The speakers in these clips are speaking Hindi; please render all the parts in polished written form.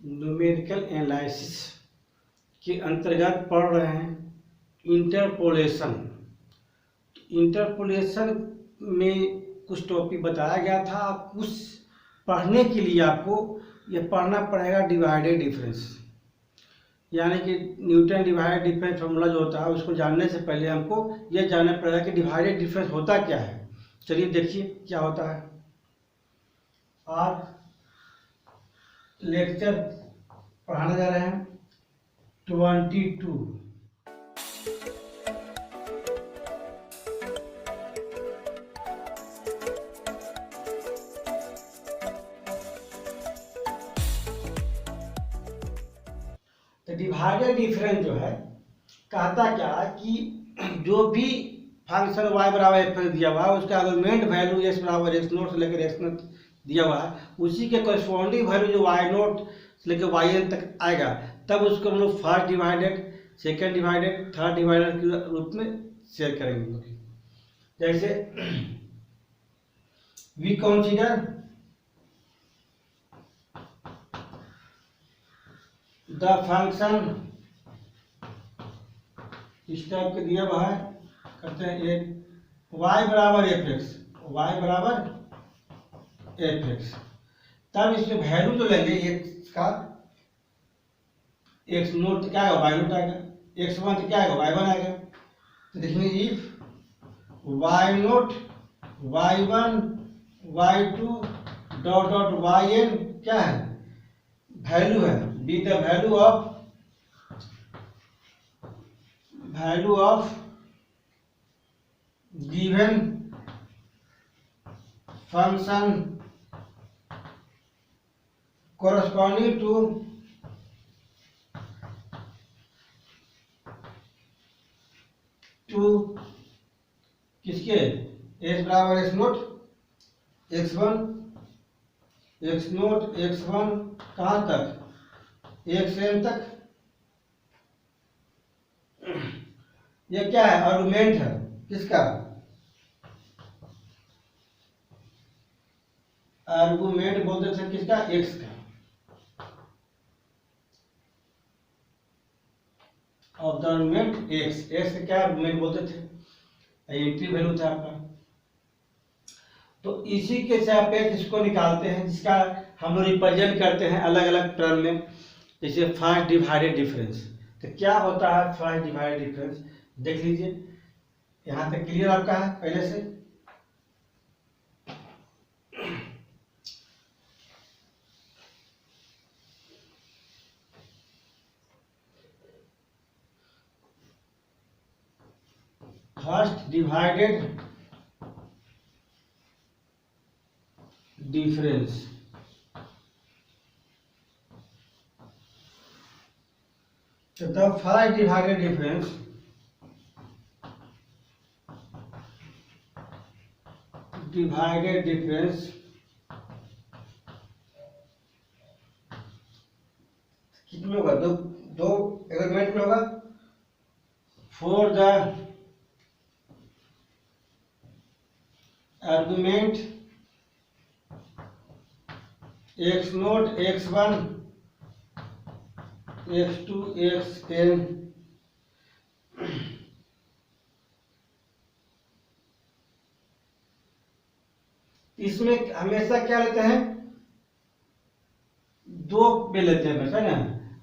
न्यूमेरिकल एनालिसिस के अंतर्गत पढ़ रहे हैं इंटरपोलेशन। इंटरपोलेशन में कुछ टॉपिक बताया गया था। उस पढ़ने के लिए आपको यह पढ़ना पड़ेगा डिवाइडेड डिफरेंस, यानी कि न्यूटन डिवाइडेड डिफरेंस फार्मूला जो होता है उसको जानने से पहले हमको यह जानना पड़ेगा कि डिवाइडेड डिफरेंस होता क्या है। चलिए देखिए क्या होता है। आज लेक्चर पढ़ाने जा रहे हैं 22। तो डिवाइडेड डिफरेंस जो है कहता क्या है कि जो भी फंक्शन y बराबर एक्स दिया हुआ है उसका आर्गुमेंट वैल्यू x बराबर एक्स नोट से लेकर एक्स नोट दिया हुआ है, उसी के कॉरस्पॉन्डिंग वैल्यू जो y नोट से लेकर वाई एन तक आएगा तब उसको हम लोग first divided, second divided, third divided के रूप में शेयर करेंगे। जैसे वी कंसीडर द फंक्शन इस टाइप के दिया हुआ है, करते हैं एक y बराबर एफ एक्स, वाई बराबर एफ एक्स। तब इसमें वैल्यू जो लेंगे एक्स का, एक्स नोट क्या आएगा वाई नोट आएगा, एक्स वन क्या आएगा वाई वन आएगा। तो देखेंगे if y nought y one y two dot dot y n क्या है वैल्यू है, be the value of given function corresponding to किसके x बराबर एक्स नोट एक्स वन कहाँ तक एक्स एन तक। ये क्या है आर्गुमेंट है किसका, आर्गुमेंट बोलते थे किसका एक्स का, of the argument x. X का क्या आर्गुमेंट बोलते थे, एंट्री वैल्यू था आपका। तो इसी के सापेक्ष इसको निकालते हैं जिसका हम लोग रिप्रेजेंट करते हैं अलग अलग टर्म में। जैसे फर्स्ट डिवाइडेड डिफरेंस, तो क्या होता है फर्स्ट डिवाइडेड डिफरेंस देख लीजिए। यहाँ तक क्लियर आपका है पहले से। फर्स्ट डिवाइडेड डिफरेंस तो द फर्स्ट डिवाइडेड डिफरेंस कितने होगा, दो एलिमेंट में होगा। For the argument x naught x one x two x n, इसमें हमेशा क्या लेते हैं, दो में लेते हैं हमेशा ना।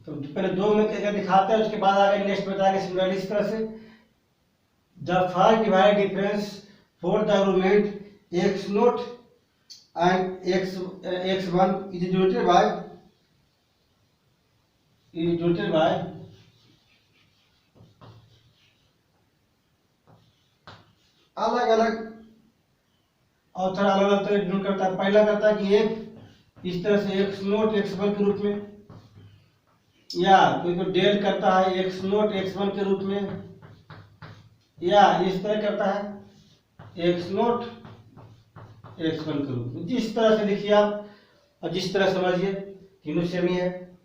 तो पहले दो में क्या दिखाते हैं उसके बाद आगे नेक्स्ट बताएंगे सिमिलरली इस तरह से। The first divided difference for the argument x note and x one is denoted by अलग अलग ऑथर अलग अलग तरह डिनोट करता है। पहला करता है कि एक इस तरह से एक्स नोट एक्स वन के रूप में, या कोई को डेल करता है एक्स नोट एक्स वन के रूप में, या इस तरह करता है एक्स नोट एक्स वन के रूप में। जिस तरह से लिखिए आप और जिस तरह समझिए तीनों सेम ही है।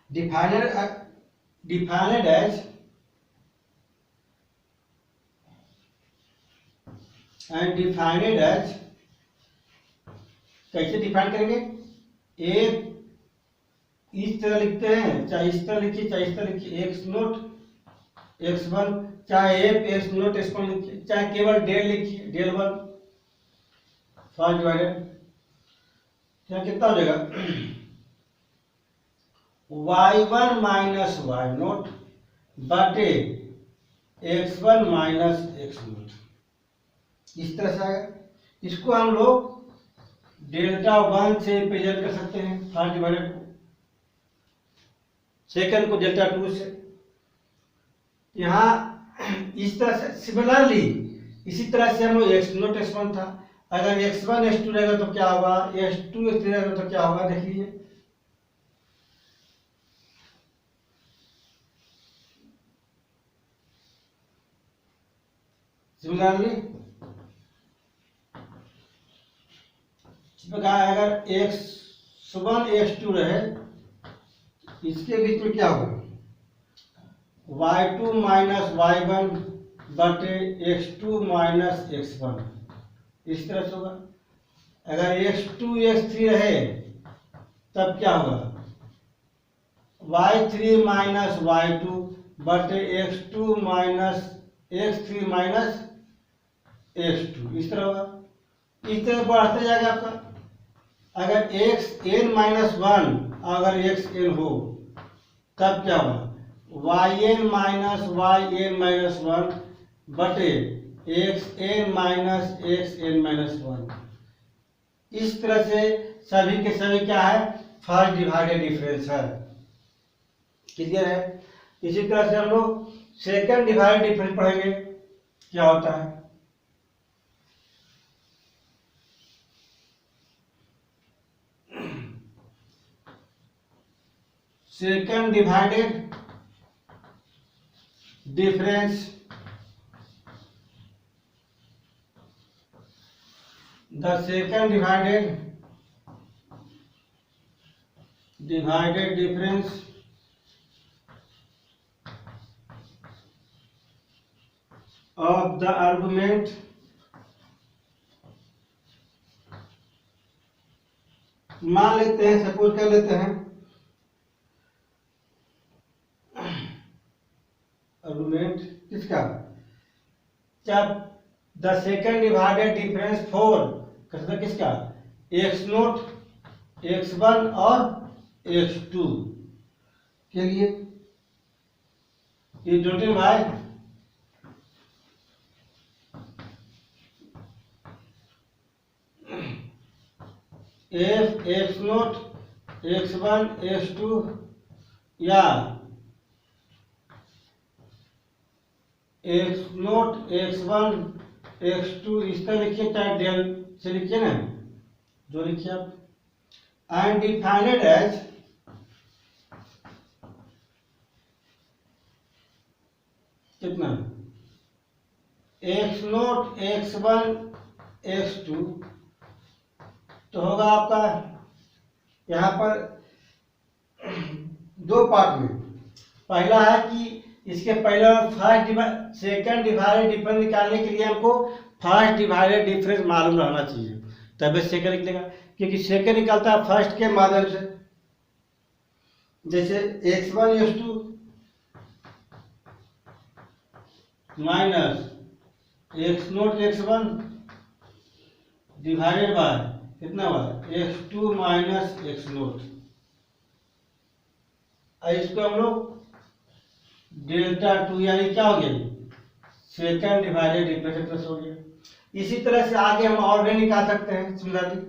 Defined as and defined as कैसे डिफाइन करेंगे, ए इस तरह लिखते हैं, चाहे इस तरह लिखिए चाहे इस तरह लिखिए, एक्स नोट एक्स वन, चाहे F X naught x one लिखिए, चाहे केवल डेल लिखिए, डेल वन फर्स्ट डिवाइडेड, क्या कितना हो जाएगा, Y one minus Y naught बटे X one minus x naught, इस तरह से आएगा। इसको हम लोग डेल्टा वन से रिप्रेजेंट कर सकते हैं फर्स्ट डिवाइडेड को, सेकंड को डेल्टा टू से। यहाँ इस तरह से सिमिलरली इसी तरह से हम लोग एक्स नोट एक्स वन था, अगर एक्स वन एक्स टू रहेगा तो क्या होगा, एक्स टू एक्स थ्री रहेगा तो क्या होगा, देख लीजिए। सिमिलरली इस प्रकार अगर एक्स वन एक्स टू रहे, इसके बीच में क्या होगा, Y two minus Y one बटे X two minus x one, इस तरह से होगा। अगर एक्स टू एक्स थ्री रहे तब क्या होगा, Y three minus Y two बटे X two minus X three minus X two, इस तरह होगा। इस तरह बढ़ते जाएगा आपका। अगर एक्स एन माइनस वन अगर एक्स एन हो तब क्या होगा, Y N minus Y N minus one बटे X N minus X N minus one. इस तरह से सभी के सभी क्या है, फर्स्ट डिवाइडेड डिफरेंस है, क्लियर है। इसी तरह से हम लोग सेकंड डिवाइडेड डिफरेंस पढ़ेंगे क्या होता है। Second divided difference, the second divided difference of the argument मान लेते हैं, सपोज कर लेते हैं आर्गुमेंट किसका, जब the second divided difference for किसका, एक्स नोट एक्स वन और एक्स टू के लिए, ये denoted by F X naught x one x two या X naught x one x two, इस तरह लिखिए, चाहे डेल से लिखिए ना, जो लिखिए आप, एंड डिफाइंड एज कितना, x naught x one x two, तो होगा आपका यहाँ पर दो पार्ट में। पहला है कि इसके पहले फर्स्ट सेकंड डिवाइडेड डिफरेंस निकालने के लिए हमको फर्स्ट डिवाइडेड डिफरेंस मालूम रहना चाहिए, तब सेकंड निकलेगा, क्योंकि सेकंड निकलता है फर्स्ट के माध्यम से। जैसे x one x two minus x naught x one divided by कितना हुआ, x two minus x nought. इसको हम लोग डेल्टा टू यानी क्या हो गया, सेकंड डिवाइडेड डिफरेंस प्लस हो गया। इसी तरह से आगे हम और भी निकाल सकते हैं सिमिलरली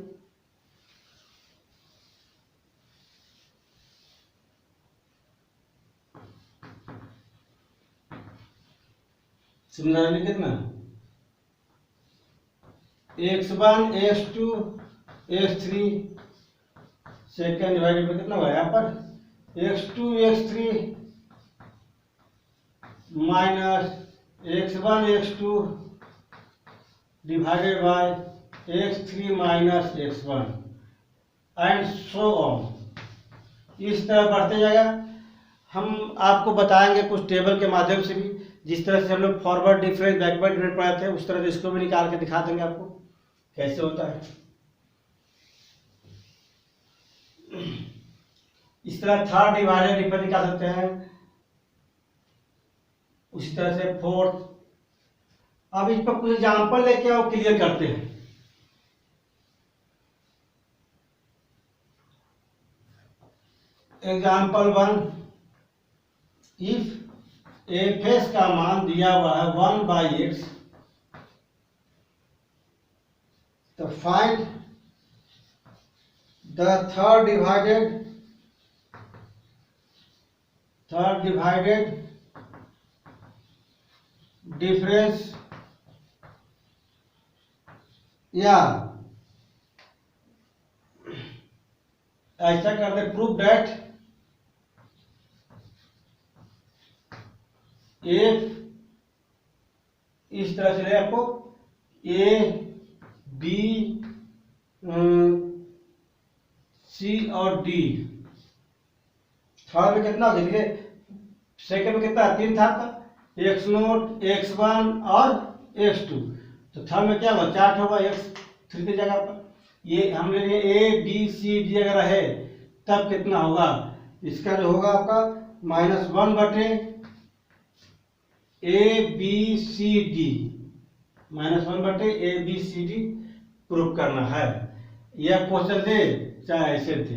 कितना, x one x two x three second divided में कितना हुआ यहाँ पर, x two x three minus x one x two divided by x three minus x one and so on. इस तरह बढ़ते जाएगा। हम आपको बताएंगे कुछ टेबल के माध्यम से भी, जिस तरह से हम लोग फॉरवर्ड डिफरेंस बैकवर्ड डिफरेंस पढ़ाते हैं, उस तरह से इसको भी निकाल के दिखा देंगे आपको कैसे होता है। इस तरह थर्ड डिवाइडेड डिफरेंस निकाल सकते हैं, उसी तरह से फोर्थ। अब इस पर कुछ एग्जाम्पल लेके आओ, क्लियर करते हैं। एग्जाम्पल 1, इफ एफ एस का मान दिया हुआ है 1/x, तो find the third divided difference, या ऐसा कर दे, प्रूफ दैट एफ, इस तरह से आपको ए बी सी और डी। थर्ड में कितना हो गया, सेकंड में कितना 3 था, x0 x1 और x2, तो थर्ड में क्या हुआ 4 होगा, x3 की जगह पर। ये हम ले लिए ए बी सी डी अगर है तब कितना होगा, इसका जो होगा आपका -1/a b c d, -1/a b c d proof करना है। यह क्वेश्चन दे चाहे ऐसे थे,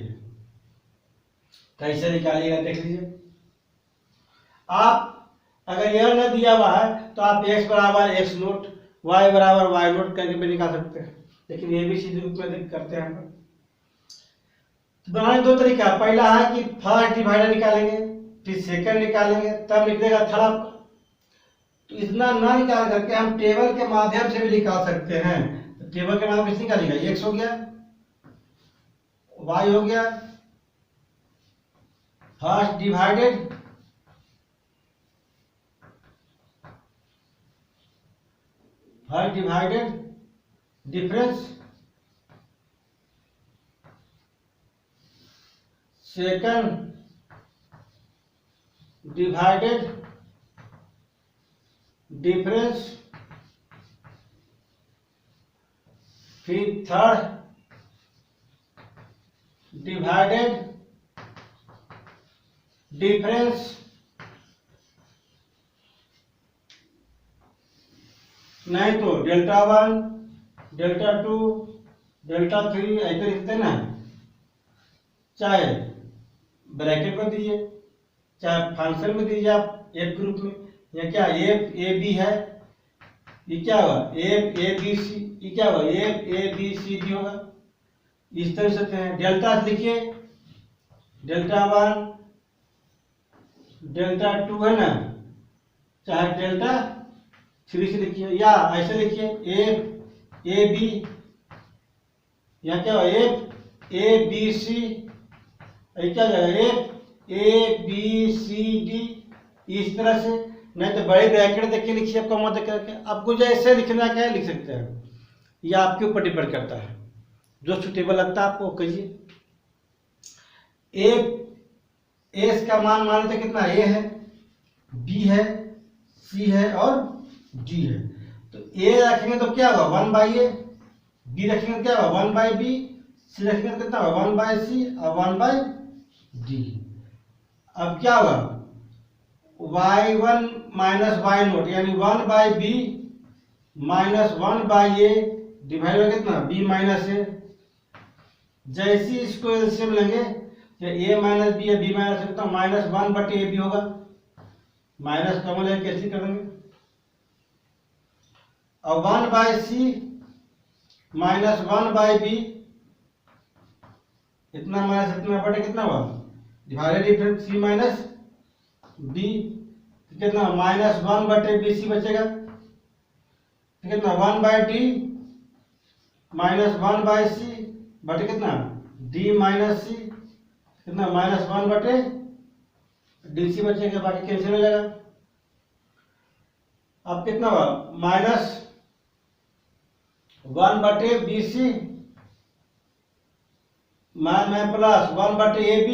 कैसे निकालिएगा देख लीजिए। आप अगर यह न दिया हुआ है तो आप x बराबर x0, y बराबर y0 करके भी निकाल सकते हैं, लेकिन ये भी सीधे रूप में करते हैं। तो बनाने दो तरीका, पहला है कि फर्स्ट डिवाइडर निकालेंगे, फिर सेकंड निकालेंगे, तब निकलेगा थर्ड। तो इतना ना निकाल करके हम टेबल के माध्यम से भी निकाल सकते हैं। तो टेबल के माध्यम से निकालेंगे, x हो गया, y हो गया, first divided difference, second divided difference, फिर थर्ड डिवाइडेड डिफरेंस, नहीं तो Δ1 Δ2 Δ3 ऐसे लिखते ना, चाहे ब्रैकेट में दीजिए चाहे फंक्शन में दीजिए आप एक ग्रुप में। यह क्या एफ ए बी है, ये क्या हुआ एफ ए बी सी, ये क्या हुआ f a b c d होगा। इस तरह से हैं, डेल्टा लिखिए, Δ1 Δ2 है ना, चाहे Δ3 से लिखिए, या ऐसे लिखिए एफ ए बी, यहाँ क्या हुआ एफ ए बी सी, क्या जाएगा f a b c d, इस तरह से। नहीं तो बड़े ब्रैकेट देख के लिखिए, कॉमा देख करके, आपको जैसे लिखना क्या है लिख सकते हैं, यह आपके ऊपर डिपेंड करता है, जो सुटेबल लगता है आपको कहिए। एस का मान मान लेते कितना, ए है, बी है, सी है और डी है। तो ए रखेंगे तो क्या होगा 1/a, बी रखेंगे तो क्या होगा 1/b, सी रखेंगे तो कितना होगा 1/c और 1/d। अब क्या होगा y1 माइनस y0 यानी 1/b माइनस 1/a डिवाइड में कितना b माइनस a। जैसे इसको एलसीएम लेंगे तो a माइनस b या b माइनस कितना -1/ab होगा, माइनस कॉमन लेके कैसे करेंगे, और 1/c माइनस 1/b, इतना माइनस इतना बटे कितना हुआ divided difference c minus b, कितना -1/bc बचेगा, कितना 1/d माइनस 1/c बटे कितना d माइनस c, कितना -1/dc बचेगा, बाकी कैंसिल हो जाएगा। अब कितना हुआ -1/bc मैं प्लस 1/ab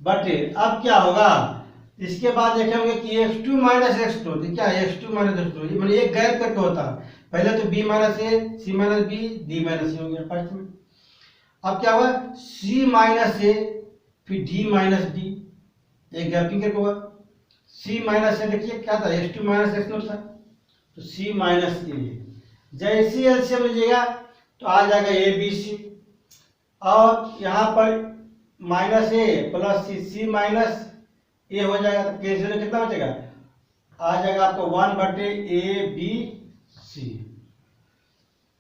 बटे, अब क्या होगा इसके बाद देखेंगे कि x2 माइनस x2, क्या x2 माइनस x2 मतलब ये गैप करके होता है, पहले तो b minus a, c minus b, d minus c हो गया फर्स्ट में। अब क्या हुआ c माइनस a, फिर डी माइनस डी, एक गैपिंग करके होगा। सी माइनस ए, देखिए क्या था, x two minus x nought था, तो सी माइनस ए। जैसे एलसीएम लीजिएगा तो आ जाएगा ए बी सी, और यहाँ पर माइनस ए प्लस सी, सी माइनस ए हो जाएगा, तो कैंसिल में कितना बचेगा, आ जाएगा आपको 1/ए बी सी।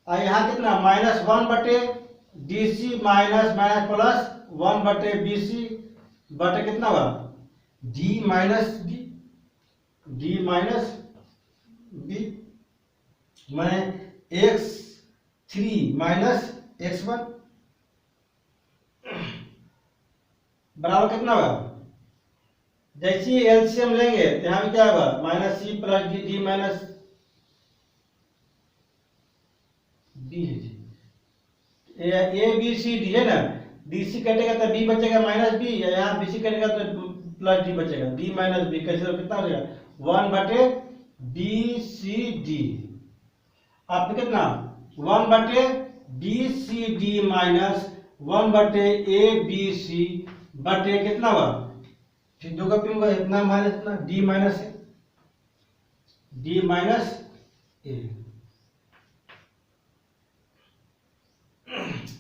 और यहाँ कितना, -1/डी सी माइनस माइनस प्लस 1/बी सी बटे कितना हुआ, d minus d, d minus b, मैंने x3 माइनस x1 बराबर कितना होगा, जैसे ही एलसीएम लेंगे तो यहाँ पे क्या होगा, minus c plus d, d minus b है, ए बी सी डी है ना, डी सी कटेगा तो बी बचेगा माइनस बी, यहाँ बी सी कटेगा तो प्लस डी बचेगा, डी माइनस बी, कैसे कितना हो जाएगा, 1/बी सी डी। आप कितना, 1/बी सी डी माइनस 1/ए बी सी बटे कितना हुआ, फिर दो का पिन इतना माइनस इतना, डी माइनस ए, डी माइनस ए,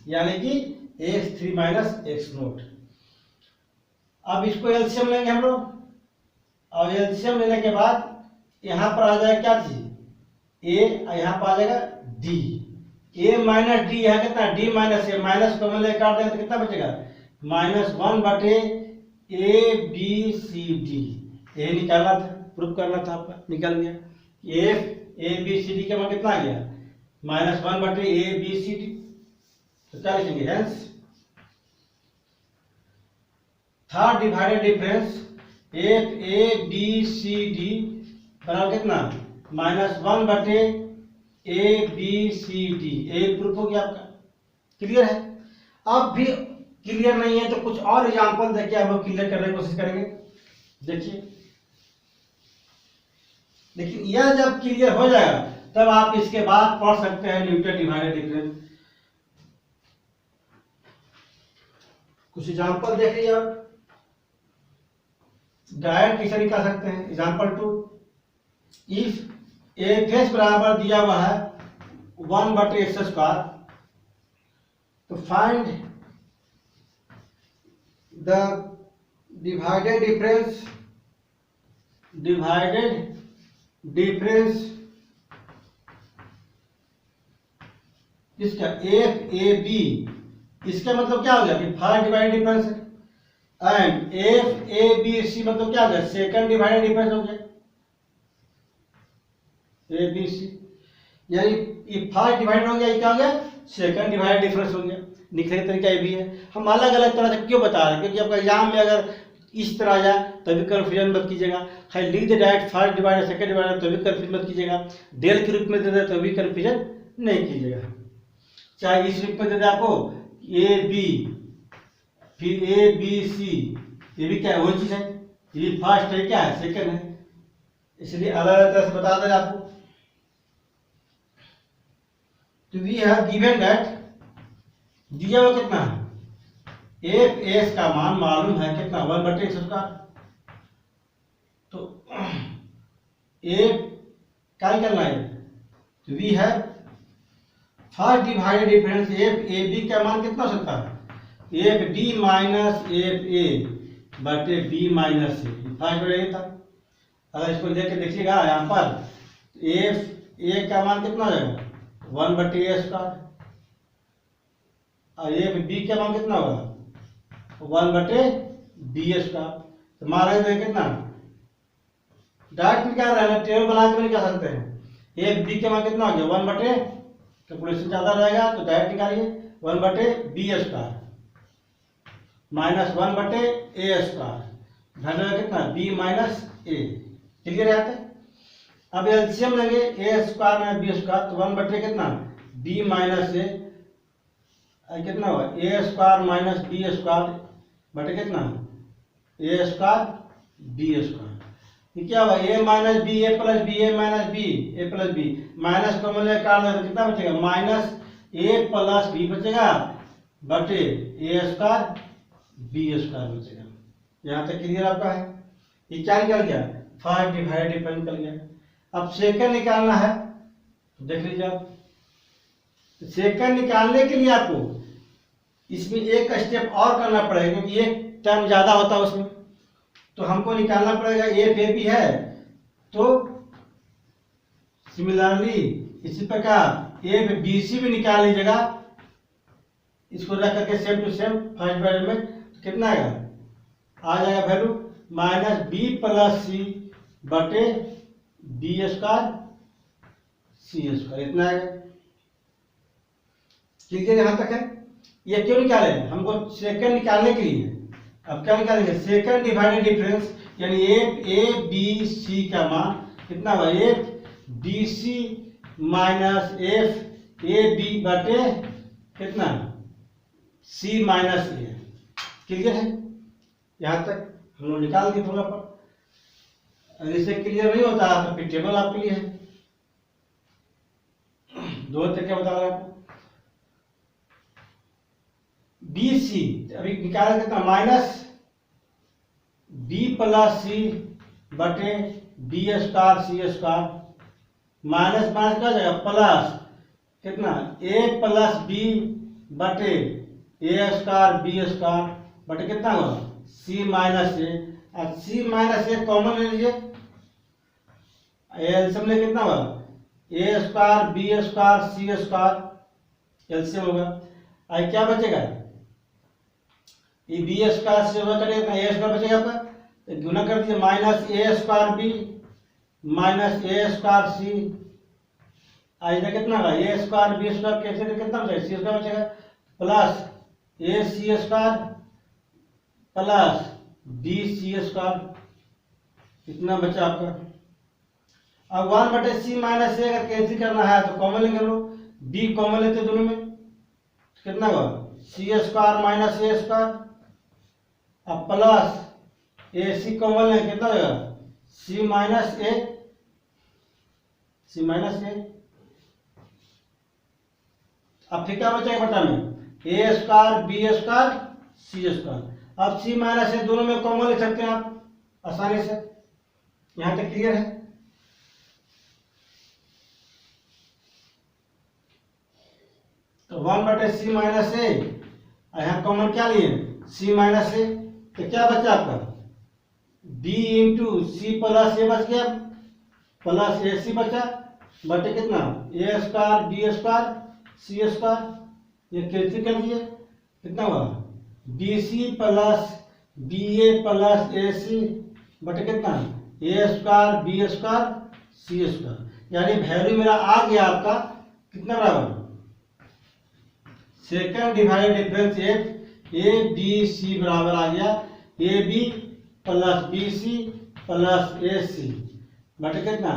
यानी कि x3 माइनस एक्स नोट। अब इसको एलसीएम लेंगे हम लोग, और एलसीएम लेने के बाद यहाँ पर आ जाएगा क्या चीज, ए, यहाँ पर आ जाएगा डी, ए माइनस डी है कितना, डी माइनस ए, माइनस को मिले काट देंगे तो कितना बचेगा, -1/ए बी सी डी, ये निकालना था, प्रूफ करना था आपका, निकल गया। ए बी सी डी का मान कितना आ गया, -1/ए बी सी डी, तो क्या लिखेंगे, hence third divided difference f a b c d बराबर कितना, -1/ए बी सी डी, ये प्रूफ हो गया आपका, क्लियर है। अब भी क्लियर नहीं है तो कुछ और एग्जांपल देखिए, आप लोग क्लियर करने की कोशिश करेंगे। देखिए, लेकिन यह जब क्लियर हो जाएगा तब आप इसके बाद पढ़ सकते हैं न्यूटन डिवाइडेड डिफरेंस। कुछ एग्जांपल देख लीजिए आप, डायरेक्ट कैसे निकाल सकते हैं। एग्जांपल 2, इफ एफ एस बराबर दिया हुआ है 1/x², तो फाइंड द डिवाइडेड डिफरेंस इसका एफ ए बी, इसका मतलब क्या हो गया कि फर्स्ट डिवाइडेड डिफरेंस है, and f a b c मतलब क्या हो गया, सेकंड डिवाइडेड डिफरेंस हो गया, ए बी सी, यानी ये फर्स्ट डिवाइडेड हो गया, ये क्या हो गया, सेकंड डिवाइडेड डिफरेंस हो गया। लिखने का तरीका ये भी है। हम अलग अलग तरह से क्यों बता रहे हैं, क्योंकि आपका एग्जाम में अगर इस तरह जाए तभी कन्फ्यूजन मत कीजिएगा, खाली लिख दे direct first divided second divided तभी कन्फ्यूजन मत कीजिएगा, डेल के रूप में दे दे तभी कन्फ्यूजन नहीं कीजिएगा। चाहे इस रूप में दे दे आपको ए बी फिर ए बी सी, ये भी क्या है, वही चीज है, ये फर्स्ट है क्या है, सेकंड है, इसलिए अलग अलग तरह से बता दें आपको। तो वी हैव गिवन दैट, दिया हुआ कितना है, एफ एस का मान मालूम है कितना, 1/x², तो एफ क्या करना है, तो we have first divided difference f a b का मान कितना हो सकता है, f d minus f a बटे बी माइनस ए, फर्स्ट ये था। अगर इसको लेके देखिएगा यहाँ पर एफ ए का मान कितना हो जाएगा, 1/a², और एफ बी का मान कितना होगा, 1/b²। तो मान रहे कितना, डायरेक्ट क्या रहेगा, टेबल बना के भी निकाल सकते हैं। एफ बी का मान कितना हो गया, 1/, कैलकुलेशन ज्यादा रहेगा तो डायरेक्ट निकालिए, 1/b² -1/a², धन कितना, b माइनस ए, क्लियर है। अब एलसीएम लेंगे, a² में b², तो 1/, कितना, b माइनस ए, कितना हुआ, a² माइनस b² बटे कितना, a² b², ये क्या हुआ, a minus b a plus b, a minus b a plus b, minus को मिले काट दे तो कितना बचेगा, -a + b बचेगा बटे a² बी स्क्वायर बचेगा। यहाँ तक क्लियर आपका है। ये क्या निकल गया, फर्स्ट डिवाइडेड डिफरेंस निकल गया। अब सेकंड निकालना है, तो देख लीजिए आप, सेकंड निकालने के लिए आपको इसमें एक स्टेप और करना पड़ेगा, क्योंकि एक टर्म ज्यादा होता है उसमें, तो हमको निकालना पड़ेगा एफ ए बी है, तो सिमिलरली इसी प्रकार एफ बी सी भी निकाल लीजिएगा। इसको रख करके same to same first bracket में, तो कितना आएगा, आ जाएगा value minus b plus c बटे बी स्क्वायर सी स्क्वायर, इतना आएगा। ठीक है, यहां तक है। ये क्यों निकाले, हमको सेकंड निकालने के लिए। अब क्या निकालेंगे, सेकंड डिवाइडेड डिफरेंस, यानी एफ ए बी सी का मान कितना हुआ, f b c minus f a b बटे कितना सी माइनस ए। क्लियर है, यहां तक हम लोग निकाल दिए थोड़ा पर। अगर इसे क्लियर नहीं होता तो फिर टेबल आपके लिए है, दो तरीके बता रहा हूं। बी सी अभी निकाल कितना, माइनस बी प्लस सी बटे b square c square, minus minus क्या जाएगा प्लस कितना ए प्लस बी बटे ए स्क्वायर बी स्क्वायर बटे कितना होगा सी माइनस ए। और सी माइनस ए कॉमन ले लीजिए, एलसीएम में कितना होगा ए square b square c square, LCM होगा। और क्या बचेगा, ये बी स्क्वायर से होगा करेगा, ए स्क्वायर बचेगा आपका, तो गुना कर दीजिए माइनस ए स्क्वायर बी माइनस ए स्क्वायर सी। इधर कितना होगा ए स्क्वायर बी स्क्वायर कैसे कितना बचेगा, सी स्क्वायर बचेगा, प्लस ए C square plus B C square, इतना बचा आपका। अब 1/c माइनस ए अगर कैंसिल करना है तो कॉमन लेंगे लो, बी कॉमन लेते दोनों में, कितना होगा सी स्क्वायर माइनस ए स्क्वायर, अब प्लस ए सी कॉमन लेंगे, कितना होगा सी माइनस ए, सी माइनस ए। अब फिर क्या बचेगा बटा में ए square b square c square. अब सी माइनस ए दोनों में कॉमन ले सकते हैं आप आसानी से। यहां तक क्लियर है। तो 1/c माइनस ए, यहाँ कॉमन क्या लिए c माइनस ए, तो क्या बचा आपका b into c plus a बच गया, प्लस ए सी बचा बटे कितना a square b square c square, ये कैंसिल कर दिए, कितना हुआ b c plus b a plus A c बटे कितना a square b square c square. यानी वैल्यू मेरा आ गया आपका कितना बराबर, second divided difference f a b c बराबर आ गया a b plus B c plus A c बटे कितना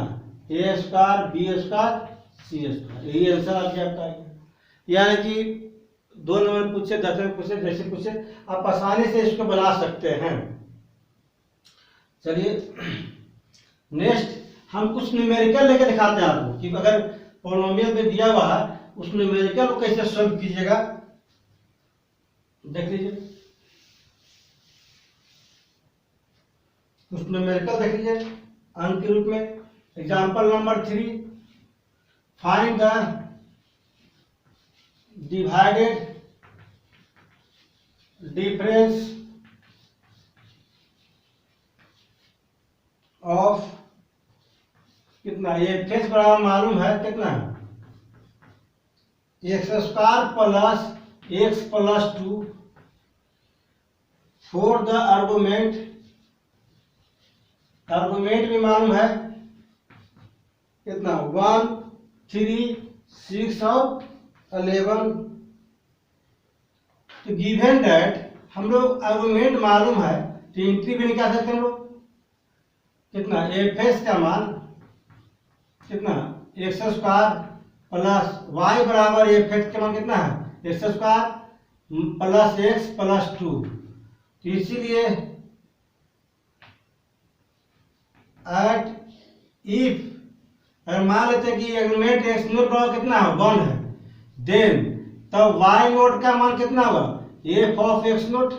a square b square c square. यही आंसर आपके आपका आएगा। यानी कि 2 नंबर पूछे 10 नंबर पूछे जैसे पूछे आप आसानी से इसको बना सकते हैं। चलिए नेक्स्ट हम कुछ न्यूमेरिकल लेके दिखाते हैं आपको कि अगर पॉलिनोमियल में दिया हुआ है उस न्यूमेरिकल को कैसे सॉल्व कीजिएगा, देख लीजिए। कुछ न्यूमेरिकल देख लीजिए अंक के रूप में। Example number 3, find the divided difference of कितना, ये फेस बराबर मालूम है कितना x square plus x plus 2 for the argument, argument भी मालूम है कितना 1 3 6 और 11। तो गिवन दैट हम लोग आर्गुमेंट मालूम है तो इंट्री भी निकाल सकते हैं हम लोग, कितना एफ एस का मान कितना एक्स स्क्वायर प्लस वाई बराबर एफ एक्स का मान कितना है x square plus x plus 2। तो इसीलिए एट इफ अगर मान लेते हैं कि आर्गुमेंट एक्स नोट बराबर कितना है 1 है, देन तब वाई नोट का मान कितना होगा एफ ऑफ एक्स नोट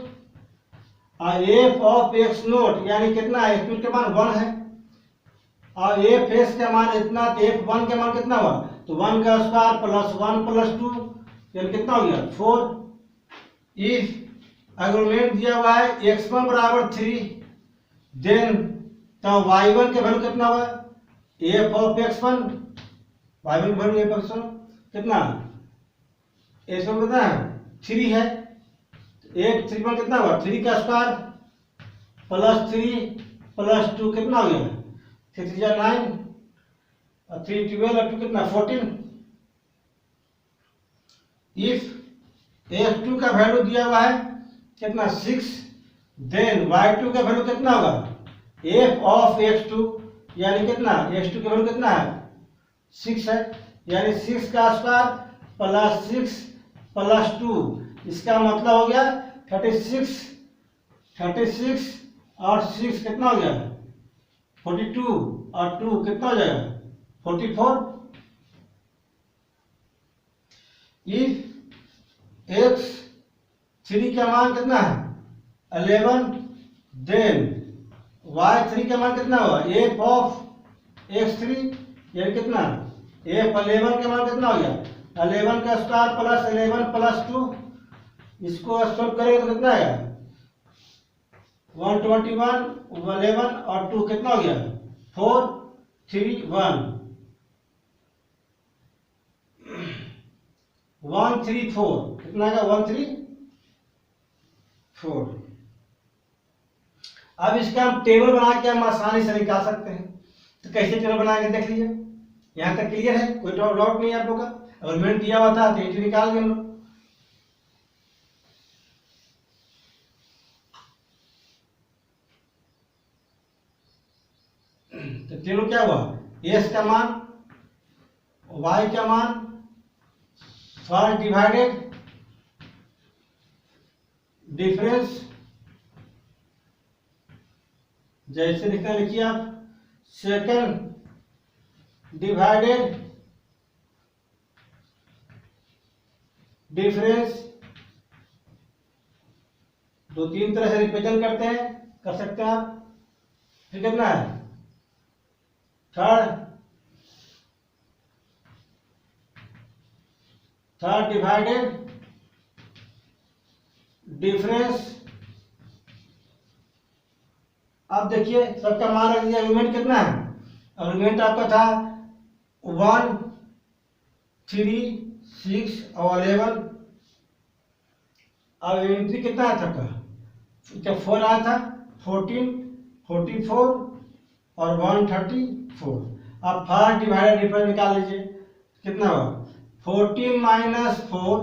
और एफ ऑफ एक्स नोट यानी कितना है, एक्स नोट के मान 1 है और एफ एक्स का मान इतना, तो एफ 1 का मान कितना हुआ, तो 1 का स्क्वायर प्लस 1 प्लस 2 यानी कितना हो गया 4। इफ आर्गुमेंट दिया हुआ है x1 बराबर 3 देन तो y1 के वैल्यू कितना हुआ, F of x1 y1 value F of x1 कितना, x1 कितना है 3 है, एक 3 पर कितना हुआ 3 का स्क्वायर प्लस 3 प्लस 2 कितना हो गया 3 3 9 और 3 12 और 2 कितना 14। इफ x2 का वैल्यू दिया हुआ है कितना 6 देन y2 का वैल्यू कितना होगा, f ऑफ x2 यानी कितना x2 का वैल्यू कितना है 6 है, यानी 6 का स्क्वायर प्लस 6 प्लस 2 इसका मतलब हो गया 36 और 6 कितना हो गया 42 और 2 कितना हो जाएगा 44। इफ एक्स 3 का मान कितना है 11 देन y3 का मान कितना हुआ, एफ ऑफ x3 यानी कितना एफ 11 का मान कितना हो गया 11 का स्क्वायर प्लस 11 प्लस 2 इसको सॉल्व करेंगे तो कितना आएगा 121 11 और 2 कितना हो गया 4 3 1 1 3 4 कितना आएगा 1 3 4। अब इसका हम टेबल बना के हम आसानी से निकाल सकते हैं, तो कैसे टेबल बनाएंगे देख लीजिए, यहाँ तक क्लियर है, कोई डाउट नहीं है आप लोग का, आर्गुमेंट दिया हुआ था तो एंट्री निकाल दिए हम लोग। तो टेबल क्या हुआ, एस का मान वाई का मान फर्स्ट डिवाइडेड डिफरेंस, जैसे लिखना लिखिए आप, सेकंड डिवाइडेड डिफरेंस, दो तीन तरह से रिप्रेजेंट करते हैं, कर सकते हैं आप। फिर कितना है थर्ड डिवाइडेड डिफरेंस। अब देखिए सबका मान रख दिया, आर्गुमेंट कितना है, आर्गुमेंट आपका था 1 3 6 और 11। अब एंट्री कितना आया था आपका, क्या 4 आया था, 14 44 और 134। अब फर्स्ट डिवाइडेड डिफरेंस निकाल लीजिए, कितना हुआ 14 माइनस 4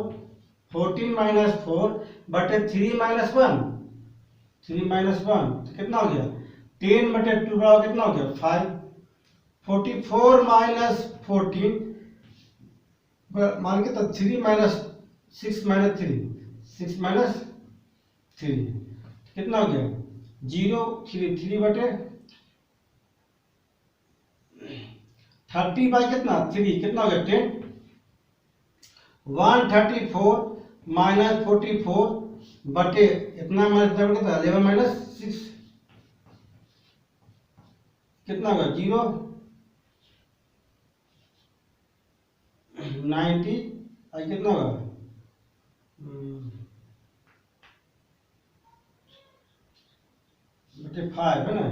बटे 3 माइनस 1 तो कितना हो गया 10 बटे 2 बराबर कितना हो गया 5। 44 माइनस 14 मान के तो 3 माइनस 6 माइनस 3 कितना हो गया 0 3 बटे 30 बाई कितना 3 कितना हो गया 10। 134 माइनस 44 बटे इतना माइनस कितना 11 माइनस 6 कितना होगा 0 90 और कितना होगा बटे 5 है ना,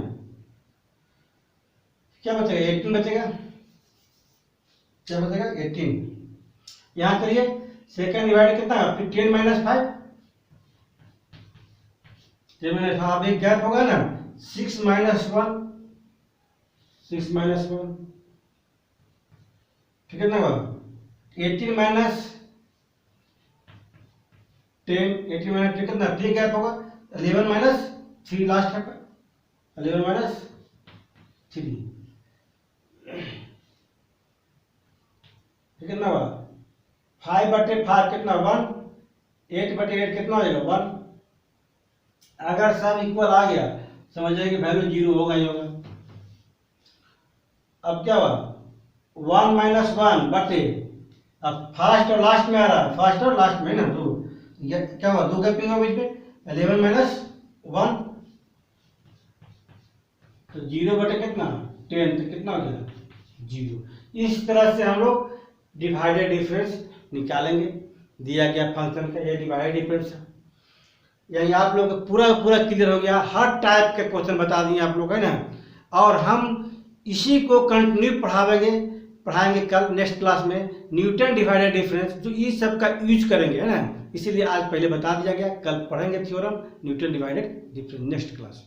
क्या बचेगा 18 बचेगा, क्या बचेगा 18। यहाँ करिए सेकंड डिवाइड कितना है, फिर 10 माइनस 5 10 माइनस, हाँ एक गैप होगा ना 6 माइनस 1 ठीक है ना, 18 माइनस 10 कितना 3 गैप होगा, 11 माइनस 3 लास्ट है 11 माइनस 3 ठीक है ना, 5 बटे 5 कितना 1, 8 बटे 8 कितना हो जाएगा 1। अगर सब इक्वल आ गया समझ जाइए कि वैल्यू 0 होगा ही होगा। अब क्या हुआ 1 माइनस 1 बटे, अब फर्स्ट और लास्ट में आ रहा है, फर्स्ट और लास्ट में ना, तो क्या हुआ 2 गैपिंग हुआ बीच में, 11 माइनस 1, तो 0 बटे कितना 10, तो कितना हो गया 0। इस तरह से हम लोग डिवाइडेड डिफरेंस निकालेंगे। दिया गया फंक्शन का ये डिवाइडेड डिफरेंस है। यानी आप लोग पूरा पूरा क्लियर हो गया, हर टाइप के क्वेश्चन बता दिए आप लोग, है ना। और हम इसी को कंटिन्यू पढ़ाएंगे कल नेक्स्ट क्लास में, न्यूटन डिवाइडेड डिफरेंस, जो इस सब का यूज करेंगे, है ना। इसीलिए आज पहले बता दिया गया, कल पढ़ेंगे theorem Newton divided difference next class.